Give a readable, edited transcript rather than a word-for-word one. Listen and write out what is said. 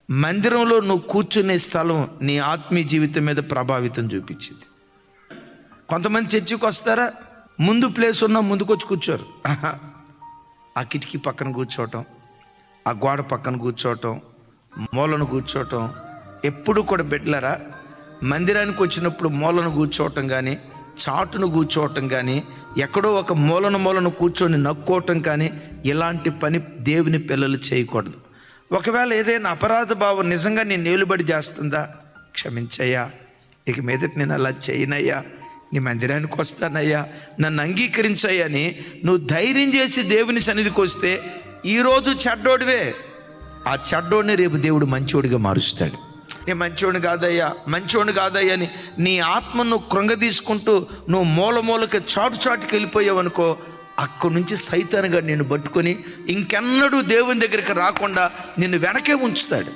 మందిరంలో నువ్వు కూర్చునే స్థలం నీ ఆత్మీయ జీవితం మీద ప్రభావితం చూపించింది. కొంతమంది చర్చికి వస్తారా, ముందు ప్లేస్ ఉన్నా ముందుకు వచ్చి కూర్చోరు. ఆ కిటికీ పక్కన కూర్చోవటం, ఆ గోడ పక్కన కూర్చోవటం, మూలను కూర్చోవటం. ఎప్పుడు కూడా బిడ్డలారా, మందిరానికి వచ్చినప్పుడు మూలను కూర్చోవటం కానీ, చాటును కూర్చోవటం కానీ, ఎక్కడో ఒక మూలను కూర్చొని నక్కోవటం కానీ, ఇలాంటి పని దేవుని పిల్లలు చేయకూడదు. ఒకవేళ ఏదైనా అపరాధ భావం నిజంగా నేను నిలుబడి చేస్తుందా, క్షమించయ్యా, ఇక మీదట నేను అలా చేయనయ్యా, నీ మందిరానికి వస్తానయ్యా, నన్ను అంగీకరించయ్యా అని నువ్వు ధైర్యం చేసి దేవుని సన్నిధికి వస్తే ఈరోజు చెడ్డోడివే, ఆ చెడ్డోడిని రేపు దేవుడు మంచోడిగా మారుస్తాడు. నేను మంచోడిని కాదయ్యా అని నీ ఆత్మను కృంగదీసుకుంటూ నువ్వు మూలకి చాటుకి వెళ్ళిపోయావు అనుకో, అక్కడి నుంచి సైతానుగా నిన్ను పట్టుకొని ఇంకెన్నడూ దేవుని దగ్గరికి రాకుండా నిన్ను వెనకే ఉంచుతాడు.